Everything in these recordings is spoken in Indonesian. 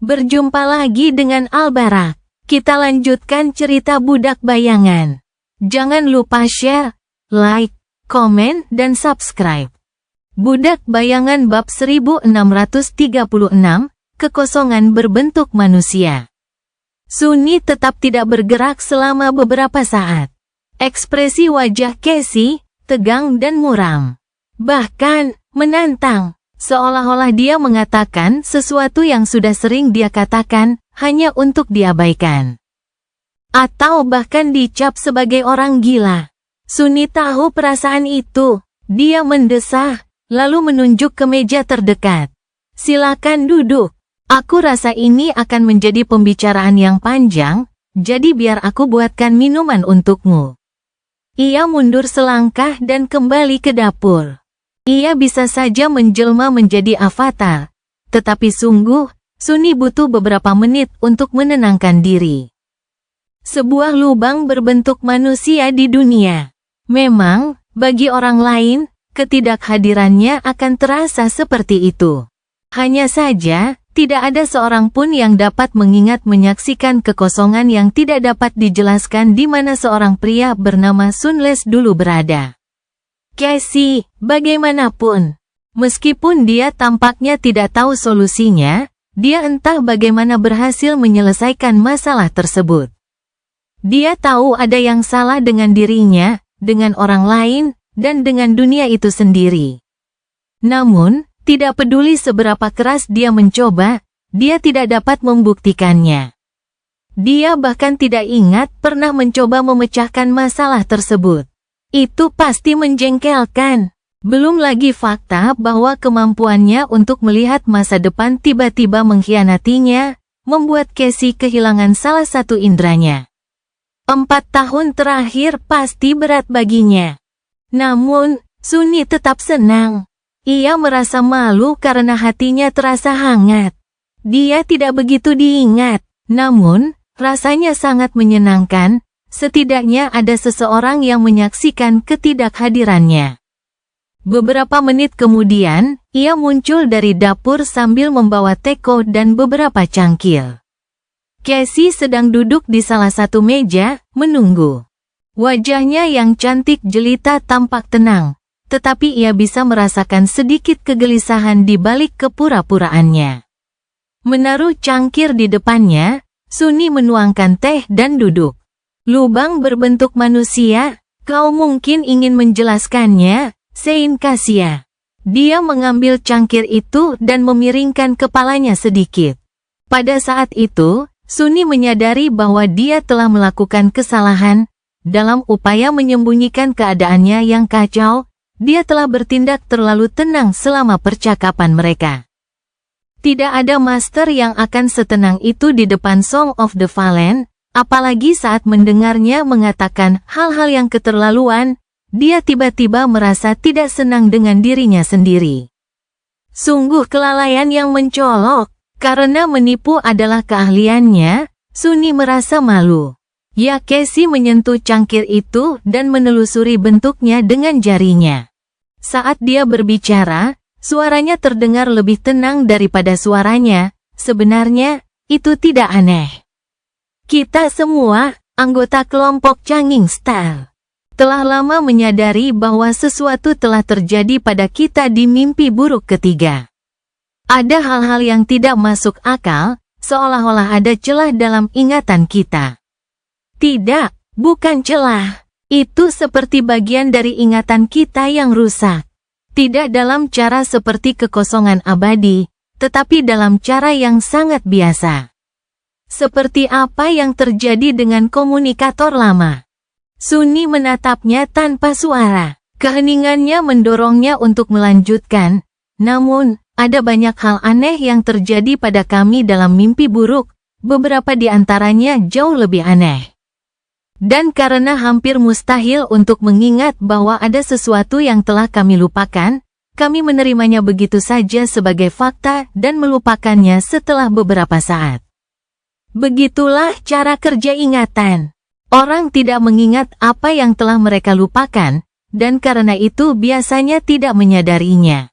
Berjumpa lagi dengan Al-Barak. Kita lanjutkan cerita budak bayangan. Jangan lupa share, like, komen, dan subscribe. Budak bayangan bab 1636, kekosongan berbentuk manusia. Sunni tetap tidak bergerak selama beberapa saat. Ekspresi wajah Casey tegang dan muram. Bahkan, menantang. Seolah-olah dia mengatakan sesuatu yang sudah sering dia katakan, hanya untuk diabaikan. Atau bahkan dicap sebagai orang gila. Sunni tahu perasaan itu. Dia mendesah, lalu menunjuk ke meja terdekat. Silakan duduk. Aku rasa ini akan menjadi pembicaraan yang panjang, jadi biar aku buatkan minuman untukmu. Ia mundur selangkah dan kembali ke dapur. Ia bisa saja menjelma menjadi avatar, tetapi sungguh, Sunni butuh beberapa menit untuk menenangkan diri. Sebuah lubang berbentuk manusia di dunia. Memang, bagi orang lain, ketidakhadirannya akan terasa seperti itu. Hanya saja, tidak ada seorang pun yang dapat mengingat menyaksikan kekosongan yang tidak dapat dijelaskan di mana seorang pria bernama Sunles dulu berada. Casey, bagaimanapun, meskipun dia tampaknya tidak tahu solusinya, dia entah bagaimana berhasil menyelesaikan masalah tersebut. Dia tahu ada yang salah dengan dirinya, dengan orang lain, dan dengan dunia itu sendiri. Namun, tidak peduli seberapa keras dia mencoba, dia tidak dapat membuktikannya. Dia bahkan tidak ingat pernah mencoba memecahkan masalah tersebut. Itu pasti menjengkelkan. Belum lagi fakta bahwa kemampuannya untuk melihat masa depan tiba-tiba mengkhianatinya, membuat Casey kehilangan salah satu indranya. 4 tahun terakhir pasti berat baginya. Namun, Sunni tetap senang. Ia merasa malu karena hatinya terasa hangat. Dia tidak begitu diingat, namun, rasanya sangat menyenangkan. Setidaknya ada seseorang yang menyaksikan ketidakhadirannya. Beberapa menit kemudian, ia muncul dari dapur sambil membawa teko dan beberapa cangkir. Casey sedang duduk di salah satu meja, menunggu. Wajahnya yang cantik jelita tampak tenang, tetapi ia bisa merasakan sedikit kegelisahan di balik kepura-puraannya. Menaruh cangkir di depannya, Sunni menuangkan teh dan duduk. Lubang berbentuk manusia, kau mungkin ingin menjelaskannya, Sein Kasia. Dia mengambil cangkir itu dan memiringkan kepalanya sedikit. Pada saat itu, Sunni menyadari bahwa dia telah melakukan kesalahan. Dalam upaya menyembunyikan keadaannya yang kacau, dia telah bertindak terlalu tenang selama percakapan mereka. Tidak ada master yang akan setenang itu di depan Song of the Fallen. Apalagi saat mendengarnya mengatakan hal-hal yang keterlaluan, dia tiba-tiba merasa tidak senang dengan dirinya sendiri. Sungguh kelalaian yang mencolok, karena menipu adalah keahliannya, Sunni merasa malu. Ya, Casey menyentuh cangkir itu dan menelusuri bentuknya dengan jarinya. Saat dia berbicara, suaranya terdengar lebih tenang daripada suaranya. Sebenarnya, itu tidak aneh. Kita semua, anggota kelompok Changing Star, telah lama menyadari bahwa sesuatu telah terjadi pada kita di mimpi buruk ketiga. Ada hal-hal yang tidak masuk akal, seolah-olah ada celah dalam ingatan kita. Tidak, bukan celah. Itu seperti bagian dari ingatan kita yang rusak. Tidak dalam cara seperti kekosongan abadi, tetapi dalam cara yang sangat biasa. Seperti apa yang terjadi dengan komunikator lama. Sunni menatapnya tanpa suara. Keheningannya mendorongnya untuk melanjutkan. Namun, ada banyak hal aneh yang terjadi pada kami dalam mimpi buruk. Beberapa di antaranya jauh lebih aneh. Dan karena hampir mustahil untuk mengingat bahwa ada sesuatu yang telah kami lupakan, kami menerimanya begitu saja sebagai fakta dan melupakannya setelah beberapa saat. Begitulah cara kerja ingatan. Orang tidak mengingat apa yang telah mereka lupakan, dan karena itu biasanya tidak menyadarinya.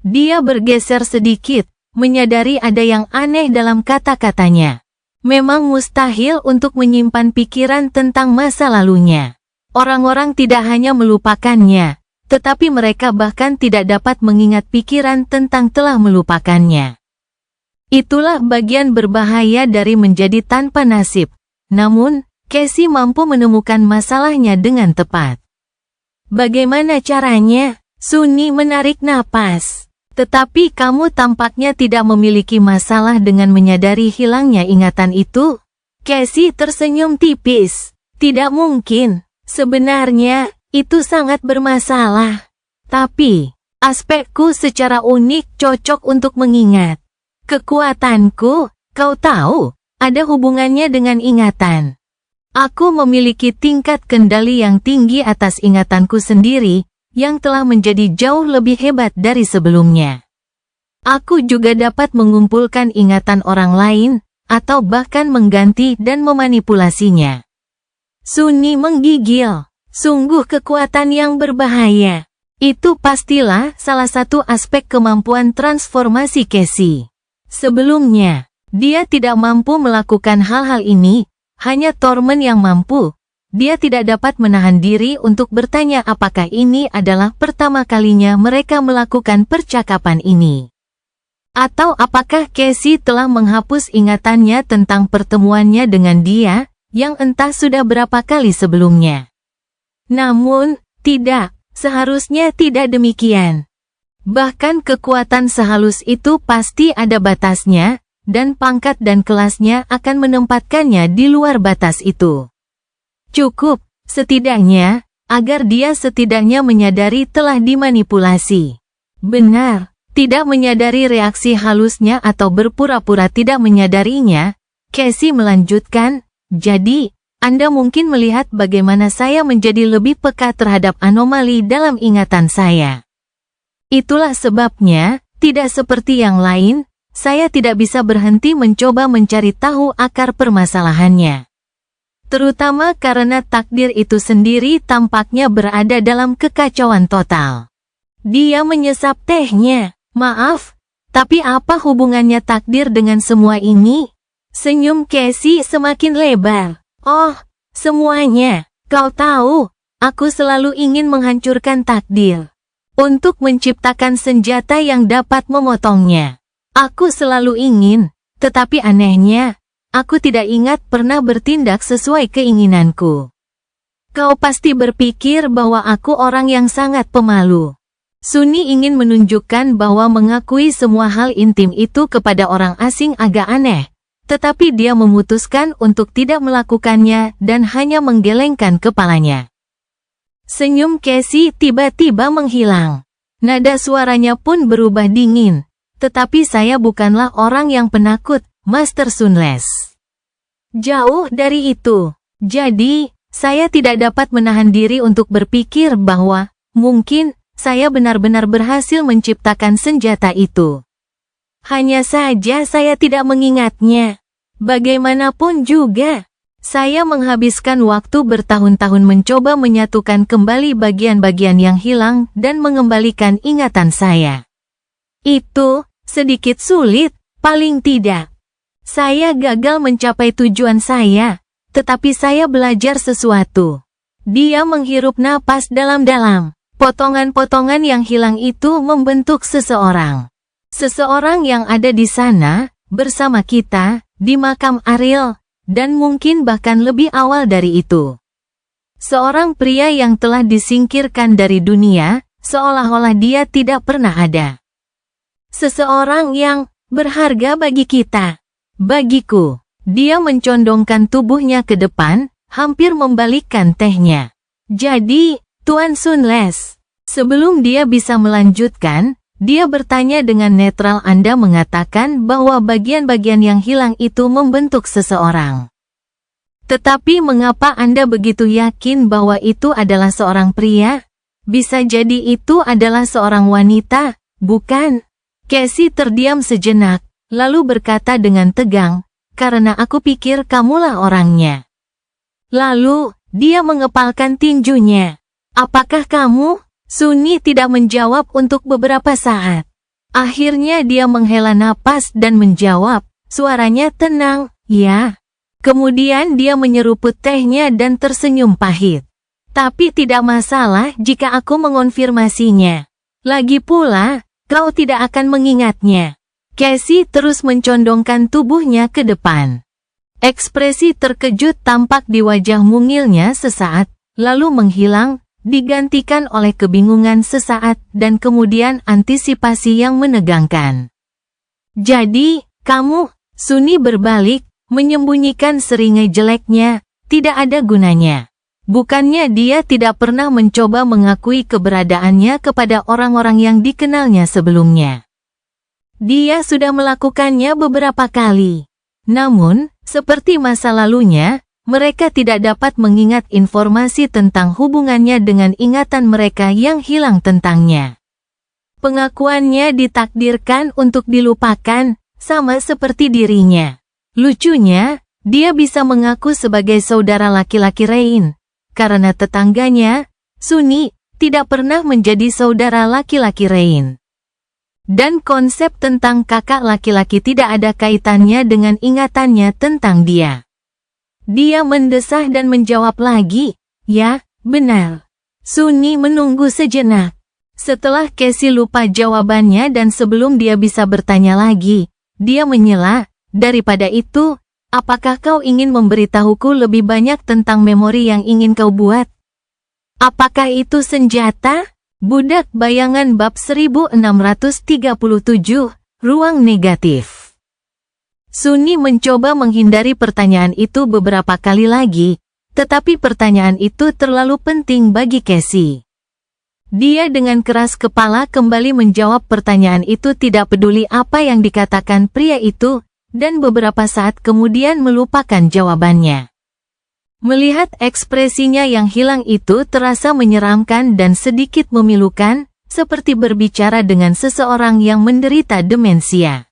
Dia bergeser sedikit, menyadari ada yang aneh dalam kata-katanya. Memang mustahil untuk menyimpan pikiran tentang masa lalunya. Orang-orang tidak hanya melupakannya, tetapi mereka bahkan tidak dapat mengingat pikiran tentang telah melupakannya. Itulah bagian berbahaya dari menjadi tanpa nasib. Namun, Casey mampu menemukan masalahnya dengan tepat. Bagaimana caranya? Sunni menarik napas. Tetapi kamu tampaknya tidak memiliki masalah dengan menyadari hilangnya ingatan itu? Casey tersenyum tipis. Tidak mungkin. Sebenarnya, itu sangat bermasalah. Tapi, aspekku secara unik cocok untuk mengingat. Kekuatanku, kau tahu, ada hubungannya dengan ingatan. Aku memiliki tingkat kendali yang tinggi atas ingatanku sendiri, yang telah menjadi jauh lebih hebat dari sebelumnya. Aku juga dapat mengumpulkan ingatan orang lain, atau bahkan mengganti dan memanipulasinya. Sunni menggigil. Sungguh kekuatan yang berbahaya. Itu pastilah salah satu aspek kemampuan transformasi Casey. Sebelumnya, dia tidak mampu melakukan hal-hal ini, hanya Torment yang mampu. Dia tidak dapat menahan diri untuk bertanya apakah ini adalah pertama kalinya mereka melakukan percakapan ini. Atau apakah Casey telah menghapus ingatannya tentang pertemuannya dengan dia, yang entah sudah berapa kali sebelumnya. Namun, tidak, seharusnya tidak demikian. Bahkan kekuatan sehalus itu pasti ada batasnya, dan pangkat dan kelasnya akan menempatkannya di luar batas itu. Cukup, setidaknya, agar dia setidaknya menyadari telah dimanipulasi. Benar, tidak menyadari reaksi halusnya atau berpura-pura tidak menyadarinya, Casey melanjutkan, jadi, Anda mungkin melihat bagaimana saya menjadi lebih peka terhadap anomali dalam ingatan saya. Itulah sebabnya, tidak seperti yang lain, saya tidak bisa berhenti mencoba mencari tahu akar permasalahannya. Terutama karena takdir itu sendiri tampaknya berada dalam kekacauan total. Dia menyesap tehnya. Maaf, tapi apa hubungannya takdir dengan semua ini? Senyum Casey semakin lebar. Oh, semuanya. Kau tahu, aku selalu ingin menghancurkan takdir. Untuk menciptakan senjata yang dapat memotongnya. Aku selalu ingin, tetapi anehnya, aku tidak ingat pernah bertindak sesuai keinginanku. Kau pasti berpikir bahwa aku orang yang sangat pemalu. Sunni ingin menunjukkan bahwa mengakui semua hal intim itu kepada orang asing agak aneh, tetapi dia memutuskan untuk tidak melakukannya dan hanya menggelengkan kepalanya. Senyum Casey tiba-tiba menghilang. Nada suaranya pun berubah dingin. Tetapi saya bukanlah orang yang penakut, Master Sunless. Jauh dari itu. Jadi, saya tidak dapat menahan diri untuk berpikir bahwa, mungkin, saya benar-benar berhasil menciptakan senjata itu. Hanya saja saya tidak mengingatnya. Bagaimanapun juga, saya menghabiskan waktu bertahun-tahun mencoba menyatukan kembali bagian-bagian yang hilang dan mengembalikan ingatan saya. Itu, sedikit sulit, paling tidak. Saya gagal mencapai tujuan saya, tetapi saya belajar sesuatu. Dia menghirup napas dalam-dalam. Potongan-potongan yang hilang itu membentuk seseorang. Seseorang yang ada di sana, bersama kita, di makam Ariel, dan mungkin bahkan lebih awal dari itu. Seorang pria yang telah disingkirkan dari dunia, seolah-olah dia tidak pernah ada. Seseorang yang berharga bagi kita. Bagiku, dia mencondongkan tubuhnya ke depan, hampir membalikkan tehnya. Jadi, Tuan Sunless, sebelum dia bisa melanjutkan, dia bertanya dengan netral. Anda mengatakan bahwa bagian-bagian yang hilang itu membentuk seseorang. Tetapi mengapa Anda begitu yakin bahwa itu adalah seorang pria? Bisa jadi itu adalah seorang wanita, bukan? Casey terdiam sejenak, lalu berkata dengan tegang, karena aku pikir kamulah orangnya. Lalu, dia mengepalkan tinjunya. Apakah kamu? Sunni tidak menjawab untuk beberapa saat. Akhirnya dia menghela napas dan menjawab, suaranya tenang, ya. Kemudian dia menyeruput tehnya dan tersenyum pahit. Tapi tidak masalah jika aku mengonfirmasinya. Lagi pula, kau tidak akan mengingatnya. Casey terus mencondongkan tubuhnya ke depan. Ekspresi terkejut tampak di wajah mungilnya sesaat, lalu menghilang, digantikan oleh kebingungan sesaat dan kemudian antisipasi yang menegangkan. Jadi, kamu, Sunny berbalik, menyembunyikan seringai jeleknya, tidak ada gunanya. Bukannya dia tidak pernah mencoba mengakui keberadaannya kepada orang-orang yang dikenalnya sebelumnya. Dia sudah melakukannya beberapa kali. Namun, seperti masa lalunya, mereka tidak dapat mengingat informasi tentang hubungannya dengan ingatan mereka yang hilang tentangnya. Pengakuannya ditakdirkan untuk dilupakan, sama seperti dirinya. Lucunya, dia bisa mengaku sebagai saudara laki-laki Rain, karena tetangganya, Sunny, tidak pernah menjadi saudara laki-laki Rain. Dan konsep tentang kakak laki-laki tidak ada kaitannya dengan ingatannya tentang dia. Dia mendesah dan menjawab lagi, ya, benar. Sunny menunggu sejenak. Setelah Casey lupa jawabannya dan sebelum dia bisa bertanya lagi, dia menyela, daripada itu, apakah kau ingin memberitahuku lebih banyak tentang memori yang ingin kau buat? Apakah itu senjata? Budak Bayangan bab 1637, Ruang Negatif. Sunny mencoba menghindari pertanyaan itu beberapa kali lagi, tetapi pertanyaan itu terlalu penting bagi Casey. Dia dengan keras kepala kembali menjawab pertanyaan itu tidak peduli apa yang dikatakan pria itu, dan beberapa saat kemudian melupakan jawabannya. Melihat ekspresinya yang hilang itu terasa menyeramkan dan sedikit memilukan, seperti berbicara dengan seseorang yang menderita demensia.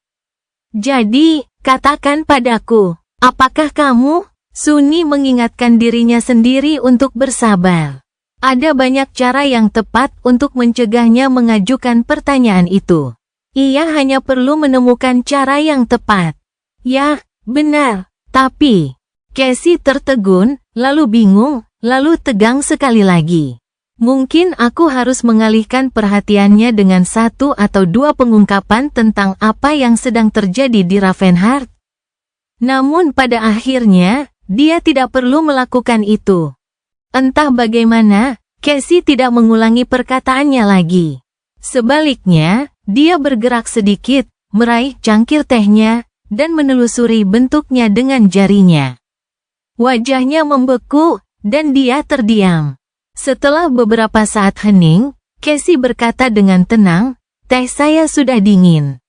Jadi, katakan padaku, apakah kamu? Sunny mengingatkan dirinya sendiri untuk bersabar. Ada banyak cara yang tepat untuk mencegahnya mengajukan pertanyaan itu. Ia hanya perlu menemukan cara yang tepat. Ya, benar, tapi... Casey tertegun, lalu bingung, lalu tegang sekali lagi. Mungkin aku harus mengalihkan perhatiannya dengan satu atau dua pengungkapan tentang apa yang sedang terjadi di Ravenheart. Namun pada akhirnya, dia tidak perlu melakukan itu. Entah bagaimana, Casey tidak mengulangi perkataannya lagi. Sebaliknya, dia bergerak sedikit, meraih cangkir tehnya, dan menelusuri bentuknya dengan jarinya. Wajahnya membeku, dan dia terdiam. Setelah beberapa saat hening, Casey berkata dengan tenang, teh saya sudah dingin.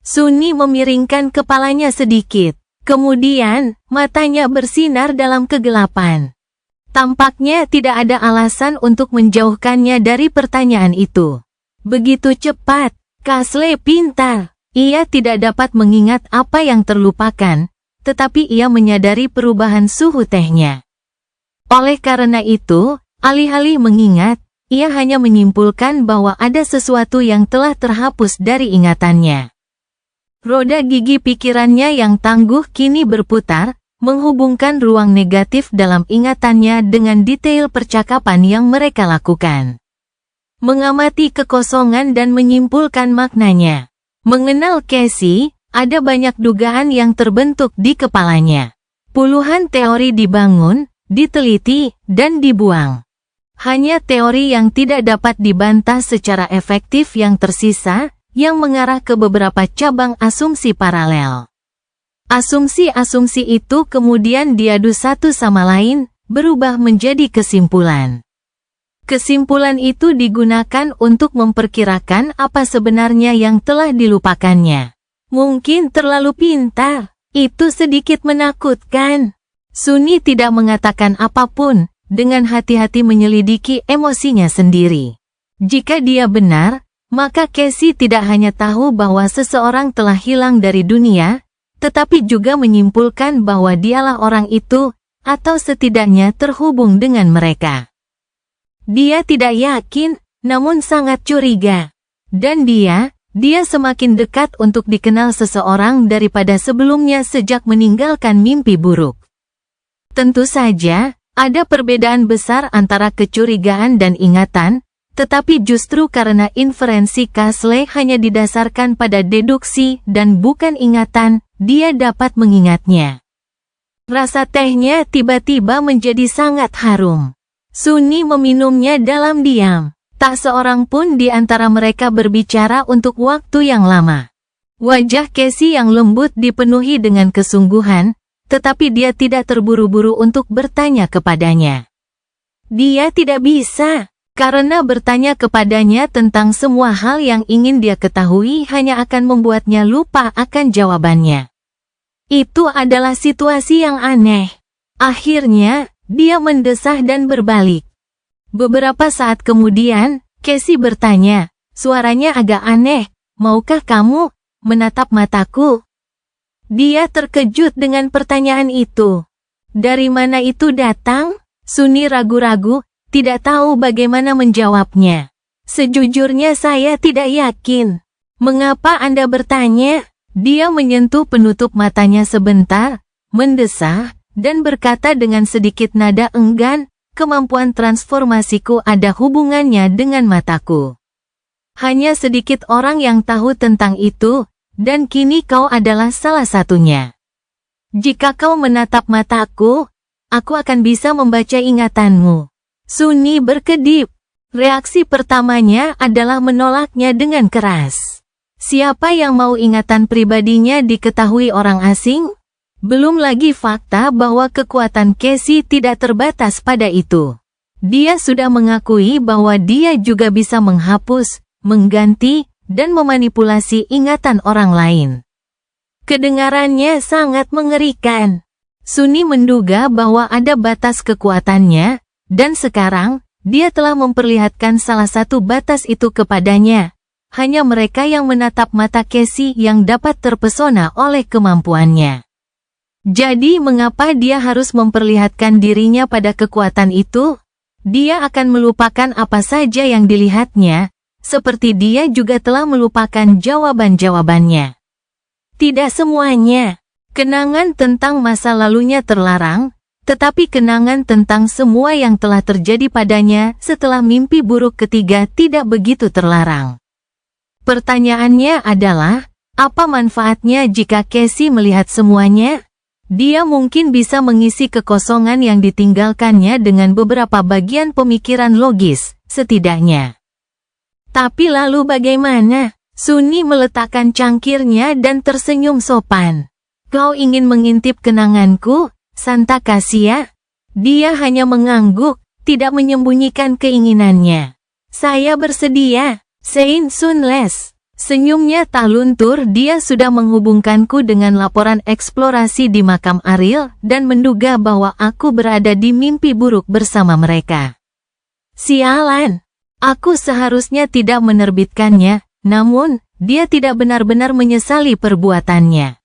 Sunny memiringkan kepalanya sedikit. Kemudian, matanya bersinar dalam kegelapan. Tampaknya tidak ada alasan untuk menjauhkannya dari pertanyaan itu. Begitu cepat, Casey pintar. Ia tidak dapat mengingat apa yang terlupakan, tetapi ia menyadari perubahan suhu tehnya. Oleh karena itu, alih-alih mengingat, ia hanya menyimpulkan bahwa ada sesuatu yang telah terhapus dari ingatannya. Roda gigi pikirannya yang tangguh kini berputar, menghubungkan ruang negatif dalam ingatannya dengan detail percakapan yang mereka lakukan. Mengamati kekosongan dan menyimpulkan maknanya. Mengenal Casey, ada banyak dugaan yang terbentuk di kepalanya. Puluhan teori dibangun, diteliti, dan dibuang. Hanya teori yang tidak dapat dibantah secara efektif yang tersisa, yang mengarah ke beberapa cabang asumsi paralel. Asumsi-asumsi itu kemudian diadu satu sama lain, berubah menjadi kesimpulan. Kesimpulan itu digunakan untuk memperkirakan apa sebenarnya yang telah dilupakannya. Mungkin terlalu pintar, itu sedikit menakutkan. Sunny tidak mengatakan apapun, dengan hati-hati menyelidiki emosinya sendiri. Jika dia benar, maka Casey tidak hanya tahu bahwa seseorang telah hilang dari dunia, tetapi juga menyimpulkan bahwa dialah orang itu, atau setidaknya terhubung dengan mereka. Dia tidak yakin, namun sangat curiga. Dan dia dia semakin dekat untuk dikenal seseorang daripada sebelumnya sejak meninggalkan mimpi buruk. Tentu saja, ada perbedaan besar antara kecurigaan dan ingatan, tetapi justru karena inferensi Castle hanya didasarkan pada deduksi dan bukan ingatan, dia dapat mengingatnya. Rasa tehnya tiba-tiba menjadi sangat harum. Sunni meminumnya dalam diam. Tak seorang pun di antara mereka berbicara untuk waktu yang lama. Wajah Casey yang lembut dipenuhi dengan kesungguhan, tetapi dia tidak terburu-buru untuk bertanya kepadanya. Dia tidak bisa, karena bertanya kepadanya tentang semua hal yang ingin dia ketahui hanya akan membuatnya lupa akan jawabannya. Itu adalah situasi yang aneh. Akhirnya, dia mendesah dan berbalik. Beberapa saat kemudian, Casey bertanya, suaranya agak aneh, maukah kamu menatap mataku? Dia terkejut dengan pertanyaan itu. Dari mana itu datang? Sunni ragu-ragu, tidak tahu bagaimana menjawabnya. Sejujurnya saya tidak yakin. Mengapa Anda bertanya? Dia menyentuh penutup matanya sebentar, mendesah, dan berkata dengan sedikit nada enggan, kemampuan transformasiku ada hubungannya dengan mataku. Hanya sedikit orang yang tahu tentang itu, dan kini kau adalah salah satunya. Jika kau menatap mataku, aku akan bisa membaca ingatanmu. Sunni berkedip. Reaksi pertamanya adalah menolaknya dengan keras. Siapa yang mau ingatan pribadinya diketahui orang asing? Belum lagi fakta bahwa kekuatan Casey tidak terbatas pada itu. Dia sudah mengakui bahwa dia juga bisa menghapus, mengganti, dan memanipulasi ingatan orang lain. Kedengarannya sangat mengerikan. Sunni menduga bahwa ada batas kekuatannya, dan sekarang, dia telah memperlihatkan salah satu batas itu kepadanya. Hanya mereka yang menatap mata Casey yang dapat terpesona oleh kemampuannya. Jadi mengapa dia harus memperlihatkan dirinya pada kekuatan itu? Dia akan melupakan apa saja yang dilihatnya, seperti dia juga telah melupakan jawaban-jawabannya. Tidak semuanya. Kenangan tentang masa lalunya terlarang, tetapi kenangan tentang semua yang telah terjadi padanya setelah mimpi buruk ketiga tidak begitu terlarang. Pertanyaannya adalah, apa manfaatnya jika Casey melihat semuanya? Dia mungkin bisa mengisi kekosongan yang ditinggalkannya dengan beberapa bagian pemikiran logis, setidaknya. Tapi lalu bagaimana? Sunni meletakkan cangkirnya dan tersenyum sopan. Kau ingin mengintip kenanganku, Santa Casia? Dia hanya mengangguk, tidak menyembunyikan keinginannya. Saya bersedia, Saint Sunles. Senyumnya tak luntur, dia sudah menghubungkanku dengan laporan eksplorasi di makam Ariel dan menduga bahwa aku berada di mimpi buruk bersama mereka. Sialan! Aku seharusnya tidak menerbitkannya, namun, dia tidak benar-benar menyesali perbuatannya.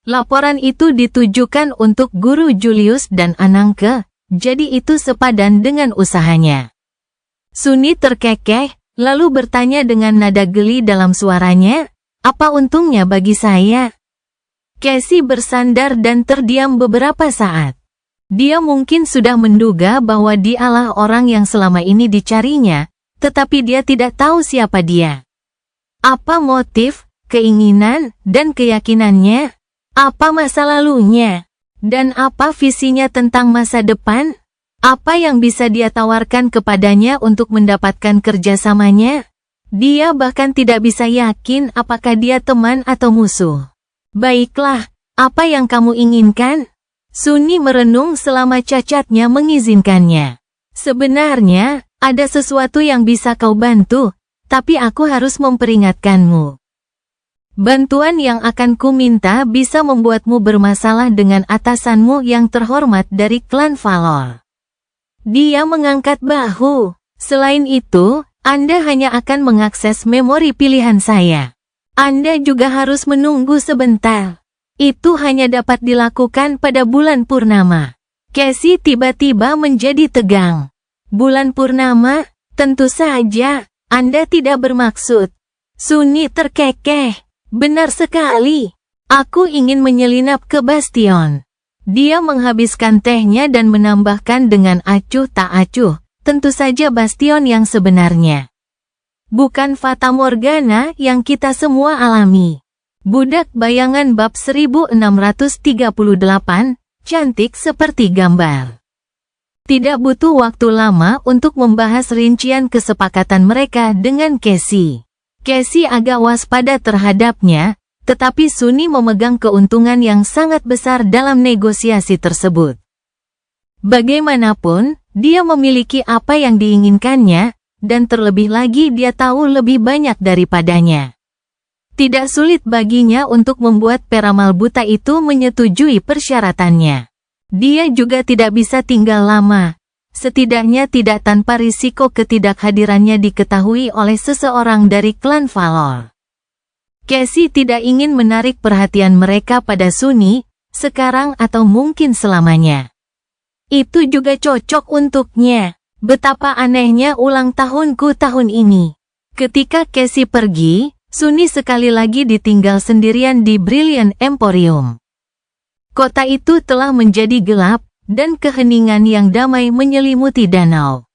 Laporan itu ditujukan untuk Guru Julius dan Anangke, jadi itu sepadan dengan usahanya. Sunni terkekeh, lalu bertanya dengan nada geli dalam suaranya, apa untungnya bagi saya? Casey bersandar dan terdiam beberapa saat. Dia mungkin sudah menduga bahwa dialah orang yang selama ini dicarinya, tetapi dia tidak tahu siapa dia. Apa motif, keinginan, dan keyakinannya? Apa masa lalunya? Dan apa visinya tentang masa depan? Apa yang bisa dia tawarkan kepadanya untuk mendapatkan kerjasamanya? Dia bahkan tidak bisa yakin apakah dia teman atau musuh. Baiklah, apa yang kamu inginkan? Sunni merenung selama cacatnya mengizinkannya. Sebenarnya, ada sesuatu yang bisa kau bantu, tapi aku harus memperingatkanmu. Bantuan yang akan ku minta bisa membuatmu bermasalah dengan atasanmu yang terhormat dari klan Valor. Dia mengangkat bahu. Selain itu, Anda hanya akan mengakses memori pilihan saya. Anda juga harus menunggu sebentar. Itu hanya dapat dilakukan pada bulan purnama. Casey tiba-tiba menjadi tegang. Bulan purnama? Tentu saja, Anda tidak bermaksud. Sunny terkekeh. Benar sekali. Aku ingin menyelinap ke bastion. Dia menghabiskan tehnya dan menambahkan dengan acuh tak acuh, tentu saja bastion yang sebenarnya. Bukan Fata Morgana yang kita semua alami. Budak bayangan bab 1638, cantik seperti gambar. Tidak butuh waktu lama untuk membahas rincian kesepakatan mereka dengan Casey. Casey agak waspada terhadapnya, tetapi Sunny memegang keuntungan yang sangat besar dalam negosiasi tersebut. Bagaimanapun, dia memiliki apa yang diinginkannya, dan terlebih lagi dia tahu lebih banyak daripadanya. Tidak sulit baginya untuk membuat peramal buta itu menyetujui persyaratannya. Dia juga tidak bisa tinggal lama, setidaknya tidak tanpa risiko ketidakhadirannya diketahui oleh seseorang dari klan Valor. Casey tidak ingin menarik perhatian mereka pada Sunny, sekarang atau mungkin selamanya. Itu juga cocok untuknya. Betapa anehnya ulang tahunku tahun ini. Ketika Casey pergi, Sunny sekali lagi ditinggal sendirian di Brilliant Emporium. Kota itu telah menjadi gelap, dan keheningan yang damai menyelimuti danau.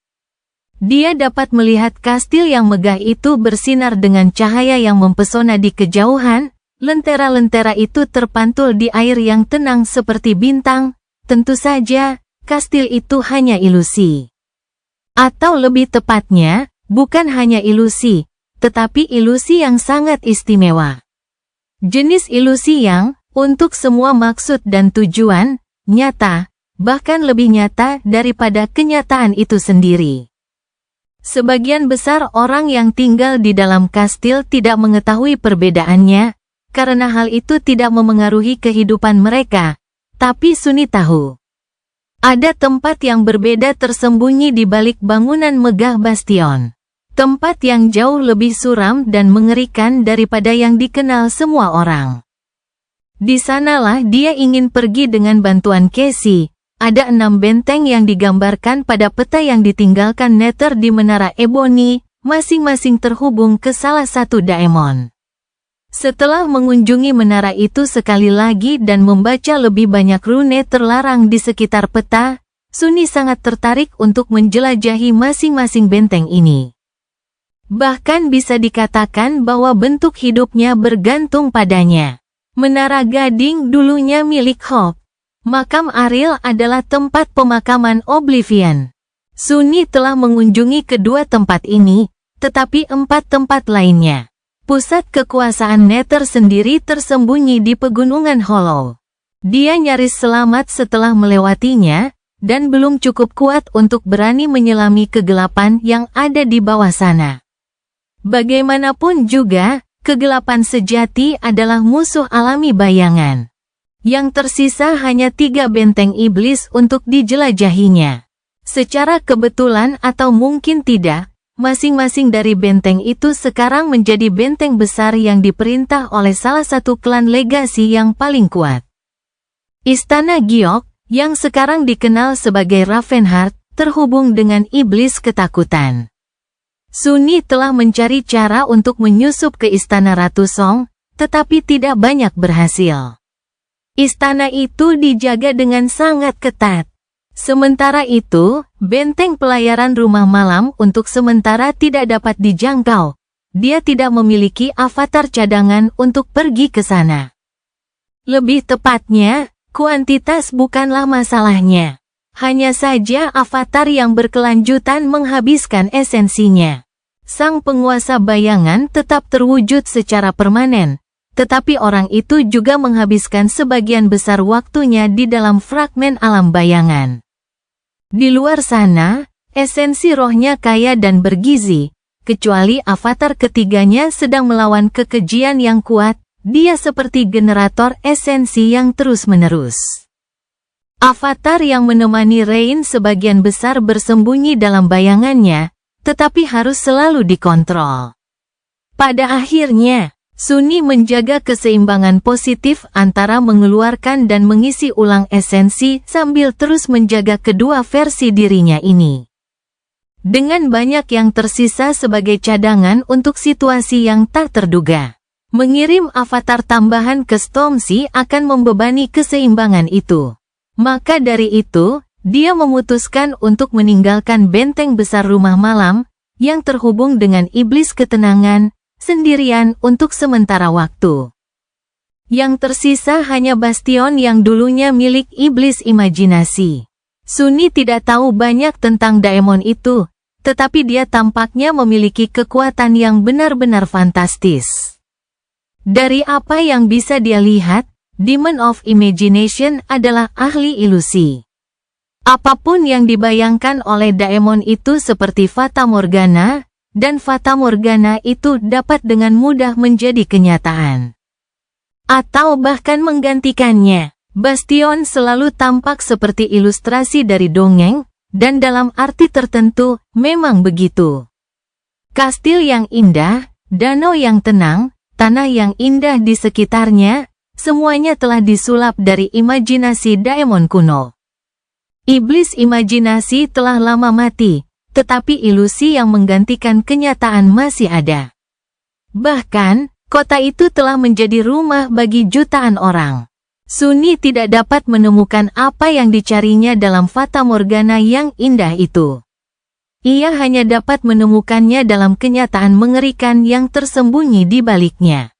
Dia dapat melihat kastil yang megah itu bersinar dengan cahaya yang mempesona di kejauhan. Lentera-lentera itu terpantul di air yang tenang seperti bintang. Tentu saja, kastil itu hanya ilusi. Atau lebih tepatnya, bukan hanya ilusi, tetapi ilusi yang sangat istimewa. Jenis ilusi yang, untuk semua maksud dan tujuan, nyata, bahkan lebih nyata daripada kenyataan itu sendiri. Sebagian besar orang yang tinggal di dalam kastil tidak mengetahui perbedaannya, karena hal itu tidak memengaruhi kehidupan mereka, tapi Sunny tahu. Ada tempat yang berbeda tersembunyi di balik bangunan megah bastion. Tempat yang jauh lebih suram dan mengerikan daripada yang dikenal semua orang. Di sanalah dia ingin pergi dengan bantuan Casey. Ada 6 benteng yang digambarkan pada peta yang ditinggalkan Nether di Menara Ebony, masing-masing terhubung ke salah satu daemon. Setelah mengunjungi menara itu sekali lagi dan membaca lebih banyak rune terlarang di sekitar peta, Sunny sangat tertarik untuk menjelajahi masing-masing benteng ini. Bahkan bisa dikatakan bahwa bentuk hidupnya bergantung padanya. Menara Gading dulunya milik Hope. Makam Ariel adalah tempat pemakaman Oblivion. Sunny telah mengunjungi kedua tempat ini, tetapi 4 tempat lainnya. Pusat kekuasaan Nether sendiri tersembunyi di Pegunungan Hollow. Dia nyaris selamat setelah melewatinya, dan belum cukup kuat untuk berani menyelami kegelapan yang ada di bawah sana. Bagaimanapun juga, kegelapan sejati adalah musuh alami bayangan. Yang tersisa hanya 3 benteng iblis untuk dijelajahinya. Secara kebetulan atau mungkin tidak, masing-masing dari benteng itu sekarang menjadi benteng besar yang diperintah oleh salah satu klan legasi yang paling kuat. Istana Giok, yang sekarang dikenal sebagai Ravenheart, terhubung dengan iblis ketakutan. Sunny telah mencari cara untuk menyusup ke Istana Ratu Song, tetapi tidak banyak berhasil. Istana itu dijaga dengan sangat ketat. Sementara itu, benteng pelayaran rumah malam untuk sementara tidak dapat dijangkau. Dia tidak memiliki avatar cadangan untuk pergi ke sana. Lebih tepatnya, kuantitas bukanlah masalahnya. Hanya saja avatar yang berkelanjutan menghabiskan esensinya. Sang penguasa bayangan tetap terwujud secara permanen. Tetapi orang itu juga menghabiskan sebagian besar waktunya di dalam fragmen alam bayangan. Di luar sana, esensi rohnya kaya dan bergizi, kecuali avatar ketiganya sedang melawan kekejian yang kuat, dia seperti generator esensi yang terus-menerus. Avatar yang menemani Rain sebagian besar bersembunyi dalam bayangannya, tetapi harus selalu dikontrol. Pada akhirnya, Sunny menjaga keseimbangan positif antara mengeluarkan dan mengisi ulang esensi sambil terus menjaga kedua versi dirinya ini. dengan banyak yang tersisa sebagai cadangan untuk situasi yang tak terduga. Mengirim avatar tambahan ke Stormzy akan membebani keseimbangan itu. Maka dari itu, dia memutuskan untuk meninggalkan benteng besar rumah malam yang terhubung dengan iblis ketenangan sendirian untuk sementara waktu. Yang tersisa hanya bastion yang dulunya milik iblis imajinasi. Sunny tidak tahu banyak tentang daemon itu, tetapi dia tampaknya memiliki kekuatan yang benar-benar fantastis. Dari apa yang bisa dia lihat, Demon of Imagination adalah ahli ilusi. Apapun yang dibayangkan oleh daemon itu seperti Fata Morgana, dan Fata Morgana itu dapat dengan mudah menjadi kenyataan. Atau bahkan menggantikannya. Bastion selalu tampak seperti ilustrasi dari dongeng, dan dalam arti tertentu, memang begitu. Kastil yang indah, danau yang tenang, tanah yang indah di sekitarnya, semuanya telah disulap dari imajinasi daemon kuno. Iblis imajinasi telah lama mati, tetapi ilusi yang menggantikan kenyataan masih ada. Bahkan, kota itu telah menjadi rumah bagi jutaan orang. Sunny tidak dapat menemukan apa yang dicarinya dalam Fata Morgana yang indah itu. Ia hanya dapat menemukannya dalam kenyataan mengerikan yang tersembunyi di baliknya.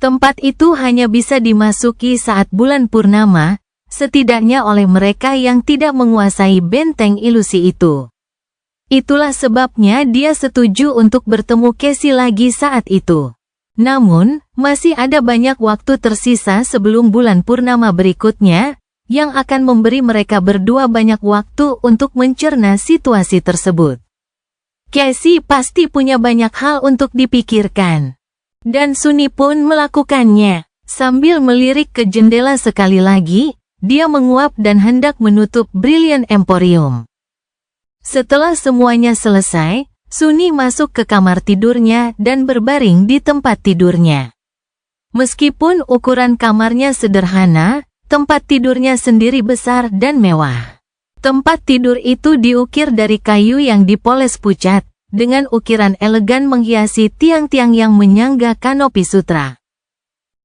Tempat itu hanya bisa dimasuki saat bulan purnama, setidaknya oleh mereka yang tidak menguasai benteng ilusi itu. Itulah sebabnya dia setuju untuk bertemu Cassie lagi saat itu. Namun, masih ada banyak waktu tersisa sebelum bulan purnama berikutnya, yang akan memberi mereka berdua banyak waktu untuk mencerna situasi tersebut. Cassie pasti punya banyak hal untuk dipikirkan. Dan Sunny pun melakukannya. Sambil melirik ke jendela sekali lagi, dia menguap dan hendak menutup Brilliant Emporium. Setelah semuanya selesai, Sunny masuk ke kamar tidurnya dan berbaring di tempat tidurnya. Meskipun ukuran kamarnya sederhana, tempat tidurnya sendiri besar dan mewah. Tempat tidur itu diukir dari kayu yang dipoles pucat, dengan ukiran elegan menghiasi tiang-tiang yang menyangga kanopi sutra.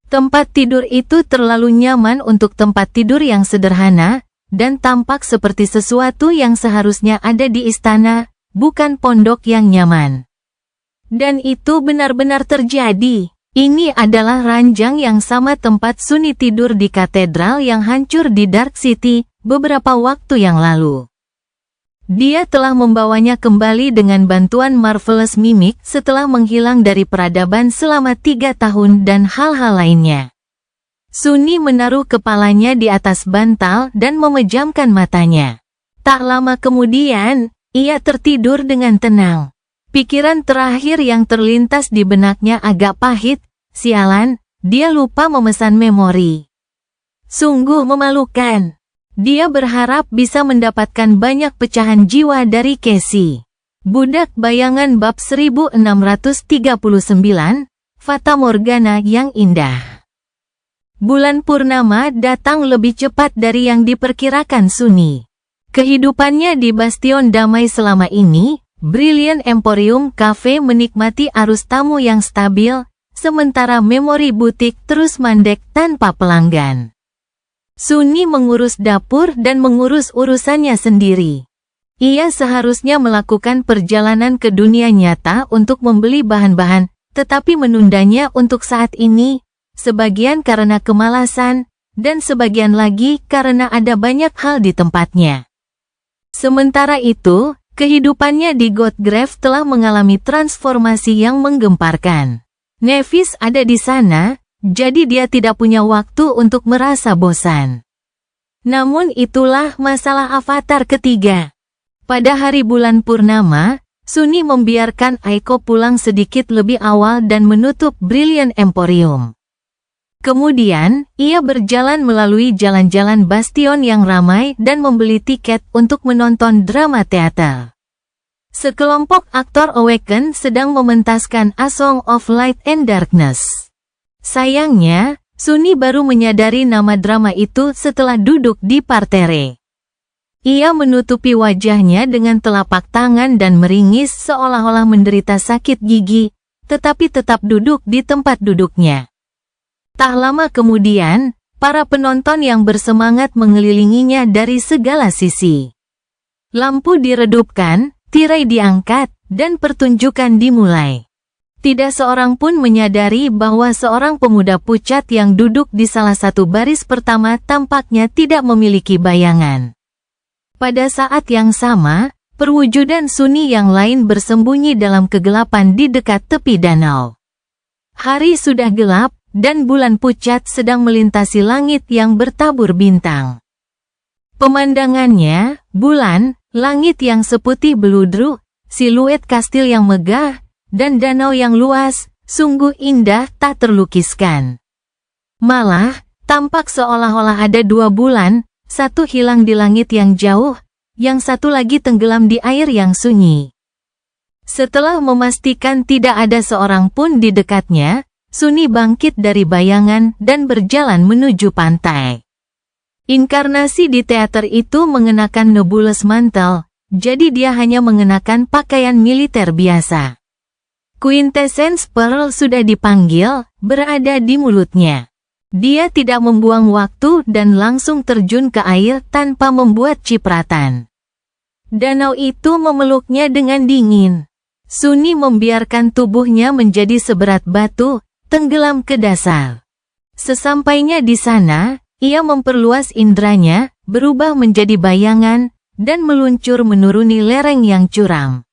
Tempat tidur itu terlalu nyaman untuk tempat tidur yang sederhana, dan tampak seperti sesuatu yang seharusnya ada di istana, bukan pondok yang nyaman. Dan itu benar-benar terjadi. Ini adalah ranjang yang sama tempat Sunny tidur di katedral yang hancur di Dark City beberapa waktu yang lalu. Dia telah membawanya kembali dengan bantuan Marvelous Mimic setelah menghilang dari peradaban selama 3 tahun dan hal-hal lainnya. Sunny menaruh kepalanya di atas bantal dan memejamkan matanya. Tak lama kemudian, ia tertidur dengan tenang. Pikiran terakhir yang terlintas di benaknya agak pahit, sialan, dia lupa memesan memori. Sungguh memalukan. Dia berharap bisa mendapatkan banyak pecahan jiwa dari Cassie. Budak Bayangan bab 1639, Fata Morgana yang indah. Bulan purnama datang lebih cepat dari yang diperkirakan Sunny. Kehidupannya di Bastion damai selama ini, Brilliant Emporium Cafe menikmati arus tamu yang stabil, sementara memori butik terus mandek tanpa pelanggan. Sunny mengurus dapur dan mengurus urusannya sendiri. Ia seharusnya melakukan perjalanan ke dunia nyata untuk membeli bahan-bahan, tetapi menundanya untuk saat ini, sebagian karena kemalasan, dan sebagian lagi karena ada banyak hal di tempatnya. Sementara itu, kehidupannya di Godgrave telah mengalami transformasi yang menggemparkan. Nevis ada di sana, jadi dia tidak punya waktu untuk merasa bosan. Namun itulah masalah avatar ketiga. Pada hari bulan purnama, Sunny membiarkan Aiko pulang sedikit lebih awal dan menutup Brilliant Emporium. Kemudian, ia berjalan melalui jalan-jalan Bastion yang ramai dan membeli tiket untuk menonton drama teater. Sekelompok aktor Awaken sedang mementaskan A Song of Light and Darkness. Sayangnya, Sunny baru menyadari nama drama itu setelah duduk di partere. Ia menutupi wajahnya dengan telapak tangan dan meringis seolah-olah menderita sakit gigi, tetapi tetap duduk di tempat duduknya. Tak lama kemudian, para penonton yang bersemangat mengelilinginya dari segala sisi. Lampu diredupkan, tirai diangkat, dan pertunjukan dimulai. Tidak seorang pun menyadari bahwa seorang pemuda pucat yang duduk di salah satu baris pertama tampaknya tidak memiliki bayangan. Pada saat yang sama, perwujudan Sunni yang lain bersembunyi dalam kegelapan di dekat tepi danau. Hari sudah gelap, dan bulan pucat sedang melintasi langit yang bertabur bintang. Pemandangannya, bulan, langit yang seputih beludru, siluet kastil yang megah, dan danau yang luas, sungguh indah tak terlukiskan. Malah, tampak seolah-olah ada dua bulan, satu hilang di langit yang jauh, yang satu lagi tenggelam di air yang sunyi. Setelah memastikan tidak ada seorang pun di dekatnya, Sunni bangkit dari bayangan dan berjalan menuju pantai. Inkarnasi di teater itu mengenakan nebulous mantel, jadi dia hanya mengenakan pakaian militer biasa. Quintessence Pearl sudah dipanggil, berada di mulutnya. Dia tidak membuang waktu dan langsung terjun ke air tanpa membuat cipratan. Danau itu memeluknya dengan dingin. Sunni membiarkan tubuhnya menjadi seberat batu, tenggelam ke dasar. Sesampainya di sana, ia memperluas indranya, berubah menjadi bayangan, dan meluncur menuruni lereng yang curam.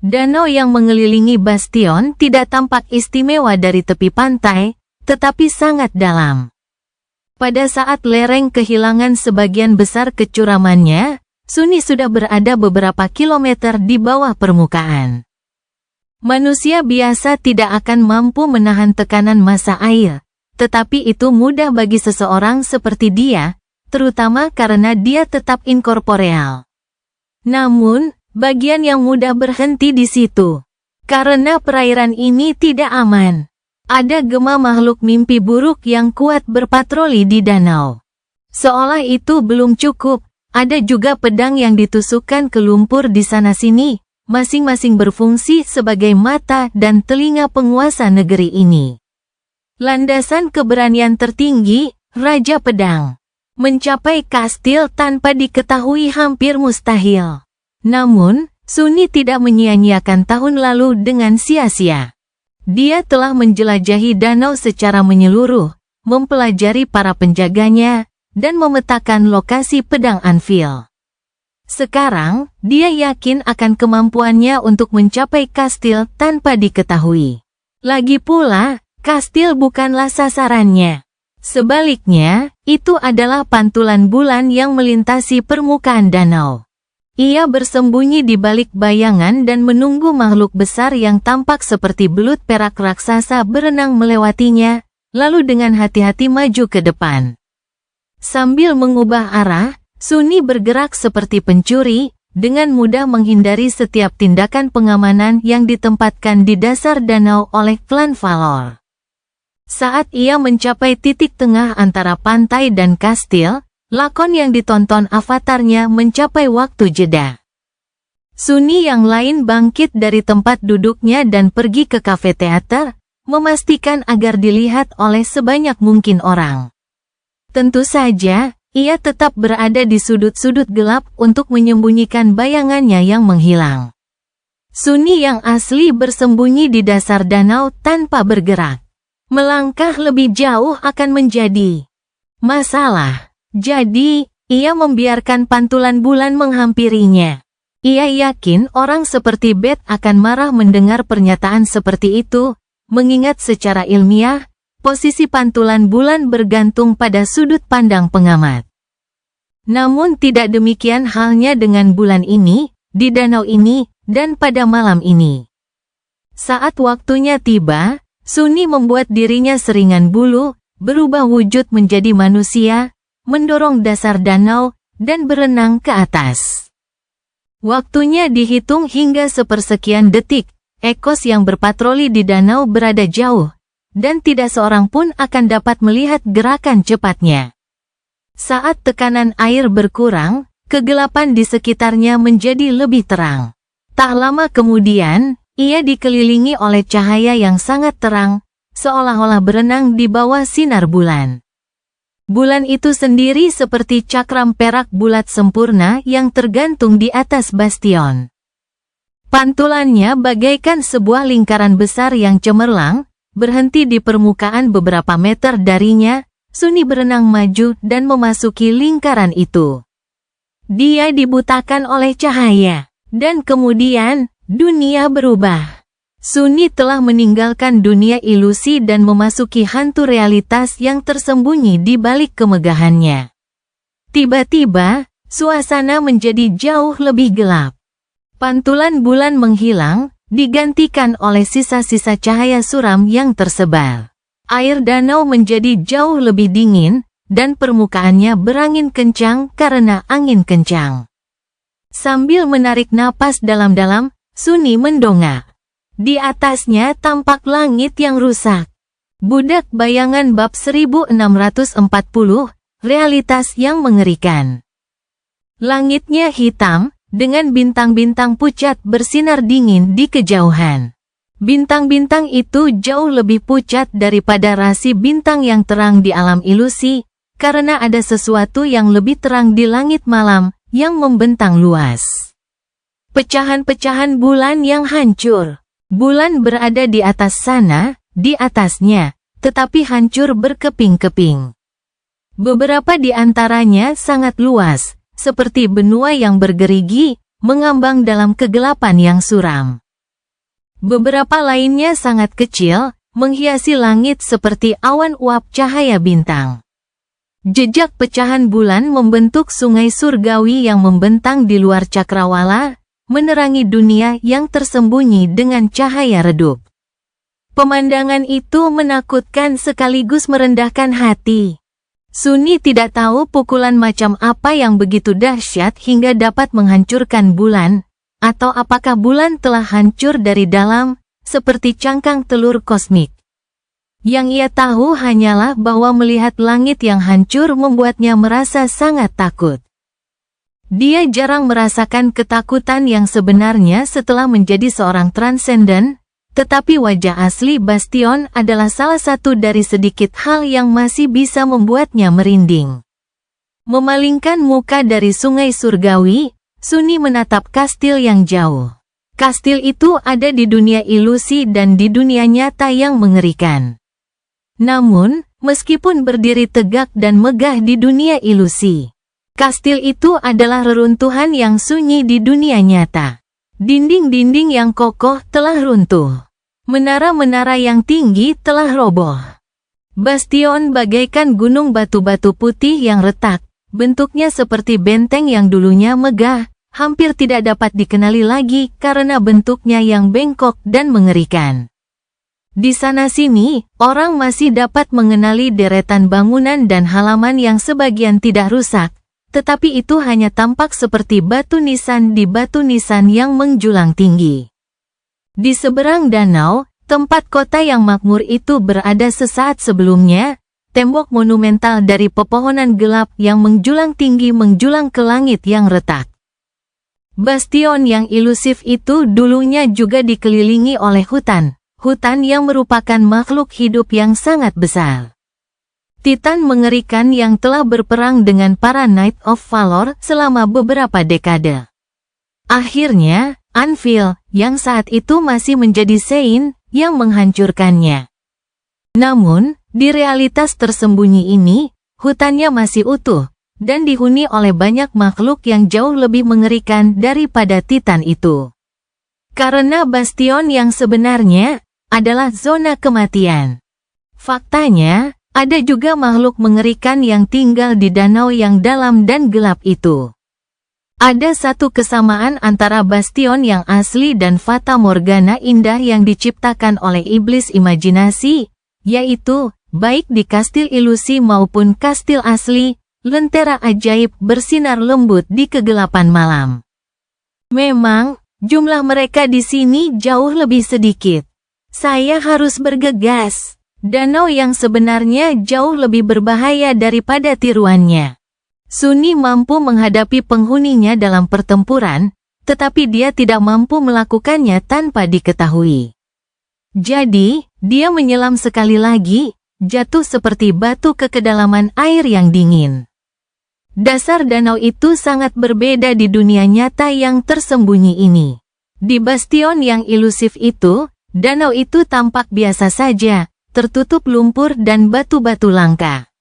Danau yang mengelilingi bastion tidak tampak istimewa dari tepi pantai, tetapi sangat dalam. Pada saat lereng kehilangan sebagian besar kecuramannya, Sunni sudah berada beberapa kilometer di bawah permukaan. Manusia biasa tidak akan mampu menahan tekanan massa air, tetapi itu mudah bagi seseorang seperti dia, terutama karena dia tetap inkorporeal. Namun, bagian yang mudah berhenti di situ. Karena perairan ini tidak aman. Ada gema makhluk mimpi buruk yang kuat berpatroli di danau. Seolah itu belum cukup, ada juga pedang yang ditusukkan ke lumpur di sana-sini, masing-masing berfungsi sebagai mata dan telinga penguasa negeri ini. Landasan keberanian tertinggi, Raja Pedang. Mencapai kastil tanpa diketahui hampir mustahil. Namun, Sunni tidak menyia-nyiakan tahun lalu dengan sia-sia. Dia telah menjelajahi danau secara menyeluruh, mempelajari para penjaganya, dan memetakan lokasi pedang Anvil. Sekarang, dia yakin akan kemampuannya untuk mencapai kastil tanpa diketahui. Lagi pula, kastil bukanlah sasarannya. Sebaliknya, itu adalah pantulan bulan yang melintasi permukaan danau. Ia bersembunyi di balik bayangan dan menunggu makhluk besar yang tampak seperti belut perak raksasa berenang melewatinya, lalu dengan hati-hati maju ke depan. Sambil mengubah arah, Sunni bergerak seperti pencuri, dengan mudah menghindari setiap tindakan pengamanan yang ditempatkan di dasar danau oleh klan Valor. Saat ia mencapai titik tengah antara pantai dan kastil, lakon yang ditonton avatarnya mencapai waktu jeda. Sunni yang lain bangkit dari tempat duduknya dan pergi ke kafe teater, memastikan agar dilihat oleh sebanyak mungkin orang. Tentu saja, ia tetap berada di sudut-sudut gelap untuk menyembunyikan bayangannya yang menghilang. Sunni yang asli bersembunyi di dasar danau tanpa bergerak. Melangkah lebih jauh akan menjadi masalah. Jadi, ia membiarkan pantulan bulan menghampirinya. Ia yakin orang seperti Beth akan marah mendengar pernyataan seperti itu, mengingat secara ilmiah, posisi pantulan bulan bergantung pada sudut pandang pengamat. Namun tidak demikian halnya dengan bulan ini, di danau ini, dan pada malam ini. Saat waktunya tiba, Sunni membuat dirinya seringan bulu, berubah wujud menjadi manusia, mendorong dasar danau, dan berenang ke atas. Waktunya dihitung hingga sepersekian detik, ekos yang berpatroli di danau berada jauh, dan tidak seorang pun akan dapat melihat gerakan cepatnya. Saat tekanan air berkurang, kegelapan di sekitarnya menjadi lebih terang. Tak lama kemudian, ia dikelilingi oleh cahaya yang sangat terang, seolah-olah berenang di bawah sinar bulan. Bulan itu sendiri seperti cakram perak bulat sempurna yang tergantung di atas bastion. Pantulannya bagaikan sebuah lingkaran besar yang cemerlang, berhenti di permukaan beberapa meter darinya. Sunni berenang maju dan memasuki lingkaran itu. Dia dibutakan oleh cahaya. Dan kemudian, dunia berubah. Sunni telah meninggalkan dunia ilusi dan memasuki hantu realitas yang tersembunyi di balik kemegahannya. Tiba-tiba, suasana menjadi jauh lebih gelap. Pantulan bulan menghilang, digantikan oleh sisa-sisa cahaya suram yang tersebar. Air danau menjadi jauh lebih dingin, dan permukaannya berangin kencang karena angin kencang. Sambil menarik napas dalam-dalam, Sunni mendongak. Di atasnya tampak langit yang rusak. Budak bayangan bab 1640, realitas yang mengerikan. Langitnya hitam, dengan bintang-bintang pucat bersinar dingin di kejauhan. Bintang-bintang itu jauh lebih pucat daripada rasi bintang yang terang di alam ilusi, karena ada sesuatu yang lebih terang di langit malam, yang membentang luas. Pecahan-pecahan bulan yang hancur. Bulan berada di atas sana, di atasnya, tetapi hancur berkeping-keping. Beberapa di antaranya sangat luas, seperti benua yang bergerigi, mengambang dalam kegelapan yang suram. Beberapa lainnya sangat kecil, menghiasi langit seperti awan uap cahaya bintang. Jejak pecahan bulan membentuk sungai surgawi yang membentang di luar cakrawala, menerangi dunia yang tersembunyi dengan cahaya redup. Pemandangan itu menakutkan sekaligus merendahkan hati. Sunni tidak tahu pukulan macam apa yang begitu dahsyat hingga dapat menghancurkan bulan, atau apakah bulan telah hancur dari dalam, seperti cangkang telur kosmik. Yang ia tahu hanyalah bahwa melihat langit yang hancur membuatnya merasa sangat takut. Dia jarang merasakan ketakutan yang sebenarnya setelah menjadi seorang transenden, tetapi wajah asli Bastion adalah salah satu dari sedikit hal yang masih bisa membuatnya merinding. Memalingkan muka dari sungai surgawi, Sunni menatap kastil yang jauh. Kastil itu ada di dunia ilusi dan di dunia nyata yang mengerikan. Namun, meskipun berdiri tegak dan megah di dunia ilusi, kastil itu adalah reruntuhan yang sunyi di dunia nyata. Dinding-dinding yang kokoh telah runtuh. Menara-menara yang tinggi telah roboh. Bastion bagaikan gunung batu-batu putih yang retak, bentuknya seperti benteng yang dulunya megah, hampir tidak dapat dikenali lagi karena bentuknya yang bengkok dan mengerikan. Di sana-sini, orang masih dapat mengenali deretan bangunan dan halaman yang sebagian tidak rusak, tetapi itu hanya tampak seperti batu nisan di batu nisan yang menjulang tinggi. Di seberang danau, tempat kota yang makmur itu berada sesaat sebelumnya, tembok monumental dari pepohonan gelap yang menjulang tinggi menjulang ke langit yang retak. Bastion yang ilusif itu dulunya juga dikelilingi oleh hutan yang merupakan makhluk hidup yang sangat besar. Titan mengerikan yang telah berperang dengan para Knight of Valor selama beberapa dekade. Akhirnya, Anvil, yang saat itu masih menjadi Sein, yang menghancurkannya. Namun, di realitas tersembunyi ini, hutannya masih utuh, dan dihuni oleh banyak makhluk yang jauh lebih mengerikan daripada Titan itu. Karena Bastion yang sebenarnya adalah zona kematian. Faktanya, ada juga makhluk mengerikan yang tinggal di danau yang dalam dan gelap itu. Ada satu kesamaan antara Bastion yang asli dan Fata Morgana indah yang diciptakan oleh iblis imajinasi, yaitu, baik di kastil ilusi maupun kastil asli, lentera ajaib bersinar lembut di kegelapan malam. Memang, jumlah mereka di sini jauh lebih sedikit. Saya harus bergegas. Danau yang sebenarnya jauh lebih berbahaya daripada tiruannya. Sunni mampu menghadapi penghuninya dalam pertempuran, tetapi dia tidak mampu melakukannya tanpa diketahui. Jadi, dia menyelam sekali lagi, jatuh seperti batu ke kedalaman air yang dingin. Dasar danau itu sangat berbeda di dunia nyata yang tersembunyi ini. Di bastion yang ilusif itu, danau itu tampak biasa saja, tertutup lumpur dan batu-batu langka.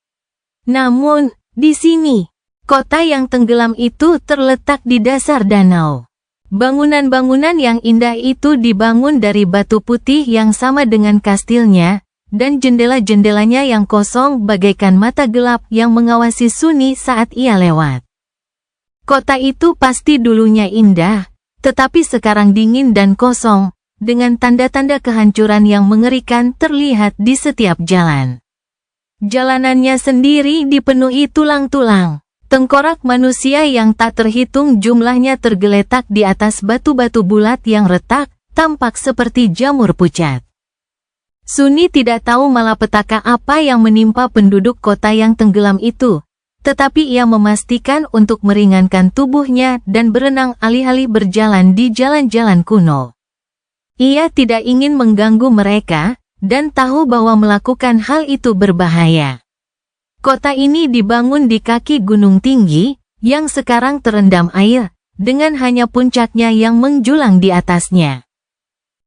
Namun, di sini, kota yang tenggelam itu terletak di dasar danau. Bangunan-bangunan yang indah itu dibangun dari batu putih yang sama dengan kastilnya, dan jendela-jendelanya yang kosong bagaikan mata gelap yang mengawasi Sunni saat ia lewat. Kota itu pasti dulunya indah, tetapi sekarang dingin dan kosong, dengan tanda-tanda kehancuran yang mengerikan terlihat di setiap jalan. Jalanannya sendiri dipenuhi tulang-tulang. Tengkorak manusia yang tak terhitung jumlahnya tergeletak di atas batu-batu bulat yang retak, tampak seperti jamur pucat. Sunni tidak tahu malapetaka apa yang menimpa penduduk kota yang tenggelam itu, tetapi ia memastikan untuk meringankan tubuhnya dan berenang alih-alih berjalan di jalan-jalan kuno. Ia tidak ingin mengganggu mereka, dan tahu bahwa melakukan hal itu berbahaya. Kota ini dibangun di kaki gunung tinggi, yang sekarang terendam air, dengan hanya puncaknya yang menjulang di atasnya.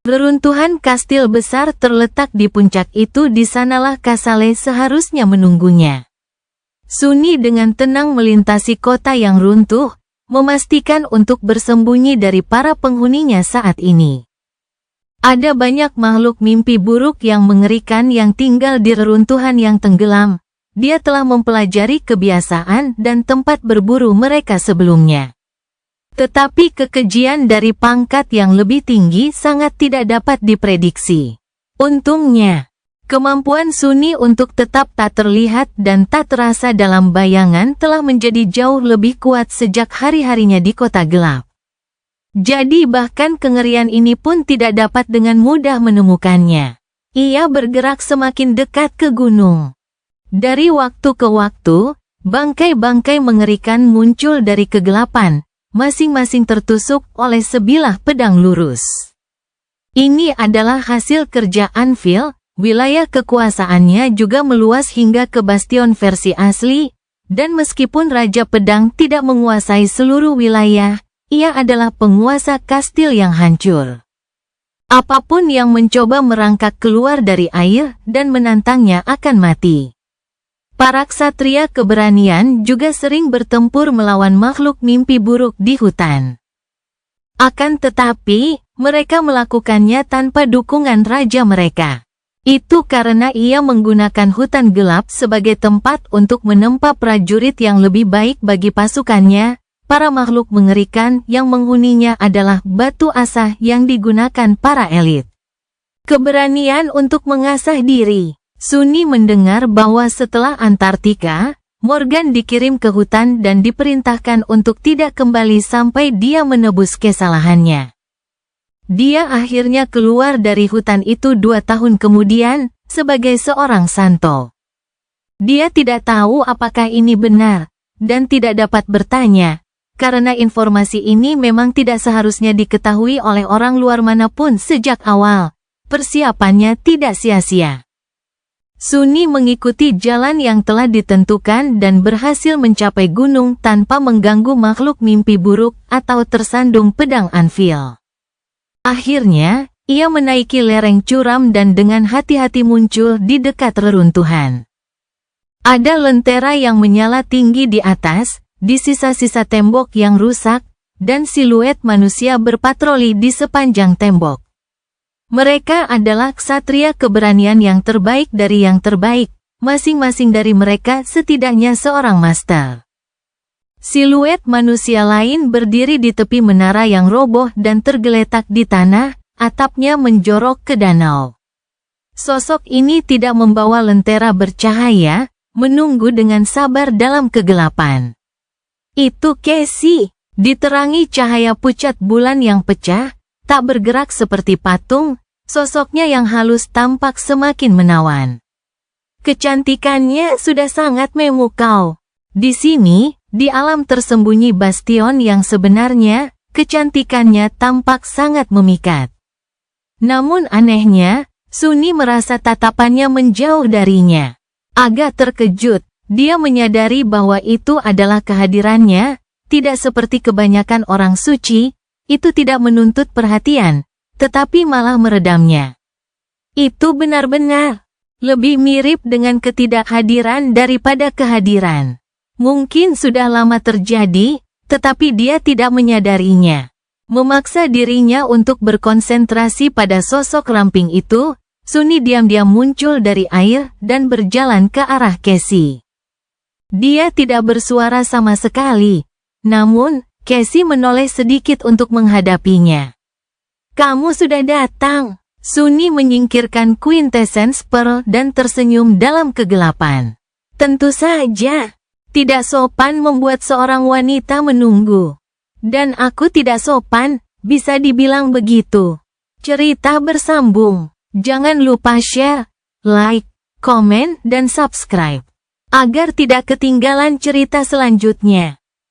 Reruntuhan kastil besar terletak di puncak itu, di sanalah Kasale seharusnya menunggunya. Sunni dengan tenang melintasi kota yang runtuh, memastikan untuk bersembunyi dari para penghuninya saat ini. Ada banyak makhluk mimpi buruk yang mengerikan yang tinggal di reruntuhan yang tenggelam. Dia telah mempelajari kebiasaan dan tempat berburu mereka sebelumnya. Tetapi kekejian dari pangkat yang lebih tinggi sangat tidak dapat diprediksi. Untungnya, kemampuan Sunni untuk tetap tak terlihat dan tak terasa dalam bayangan telah menjadi jauh lebih kuat sejak hari-harinya di kota gelap. Jadi bahkan kengerian ini pun tidak dapat dengan mudah menemukannya. Ia bergerak semakin dekat ke gunung. Dari waktu ke waktu, bangkai-bangkai mengerikan muncul dari kegelapan, masing-masing tertusuk oleh sebilah pedang lurus. Ini adalah hasil kerja Anvil, wilayah kekuasaannya juga meluas hingga ke bastion versi asli, dan meskipun Raja Pedang tidak menguasai seluruh wilayah, ia adalah penguasa kastil yang hancur. Apapun yang mencoba merangkak keluar dari air dan menantangnya akan mati. Para ksatria keberanian juga sering bertempur melawan makhluk mimpi buruk di hutan. Akan tetapi, mereka melakukannya tanpa dukungan raja mereka. Itu karena ia menggunakan hutan gelap sebagai tempat untuk menempa prajurit yang lebih baik bagi pasukannya. Para makhluk mengerikan yang menghuninya adalah batu asah yang digunakan para elit. Keberanian untuk mengasah diri. Sunni mendengar bahwa setelah Antartika, Morgan dikirim ke hutan dan diperintahkan untuk tidak kembali sampai dia menebus kesalahannya. Dia akhirnya keluar dari hutan itu 2 tahun kemudian, sebagai seorang santo. Dia tidak tahu apakah ini benar, dan tidak dapat bertanya. Karena informasi ini memang tidak seharusnya diketahui oleh orang luar manapun sejak awal, persiapannya tidak sia-sia. Sunni mengikuti jalan yang telah ditentukan dan berhasil mencapai gunung tanpa mengganggu makhluk mimpi buruk atau tersandung pedang Anvil. Akhirnya, ia menaiki lereng curam dan dengan hati-hati muncul di dekat reruntuhan. Ada lentera yang menyala tinggi di atas, di sisa-sisa tembok yang rusak, dan siluet manusia berpatroli di sepanjang tembok. Mereka adalah ksatria keberanian yang terbaik dari yang terbaik, masing-masing dari mereka setidaknya seorang master. Siluet manusia lain berdiri di tepi menara yang roboh dan tergeletak di tanah, atapnya menjorok ke danau. Sosok ini tidak membawa lentera bercahaya, menunggu dengan sabar dalam kegelapan. Itu Casey, diterangi cahaya pucat bulan yang pecah, tak bergerak seperti patung, sosoknya yang halus tampak semakin menawan. Kecantikannya sudah sangat memukau. Di sini, Di alam tersembunyi Bastion yang sebenarnya, kecantikannya tampak sangat memikat. Namun anehnya, Sunny merasa tatapannya menjauh darinya. Agak terkejut, dia menyadari bahwa itu adalah kehadirannya, tidak seperti kebanyakan orang suci, itu tidak menuntut perhatian, tetapi malah meredamnya. Itu benar-benar lebih mirip dengan ketidakhadiran daripada kehadiran. Mungkin sudah lama terjadi, tetapi dia tidak menyadarinya. Memaksa dirinya untuk berkonsentrasi pada sosok ramping itu, Sunny diam-diam muncul dari air dan berjalan ke arah Casey. Dia tidak bersuara sama sekali, namun Casey menoleh sedikit untuk menghadapinya. "Kamu sudah datang." Sunny menyingkirkan Quintessence Pearl dan tersenyum dalam kegelapan. "Tentu saja. Tidak sopan membuat seorang wanita menunggu. Dan aku tidak sopan, bisa dibilang begitu." Cerita bersambung. Jangan lupa share, like, komen, dan subscribe. Agar tidak ketinggalan cerita selanjutnya.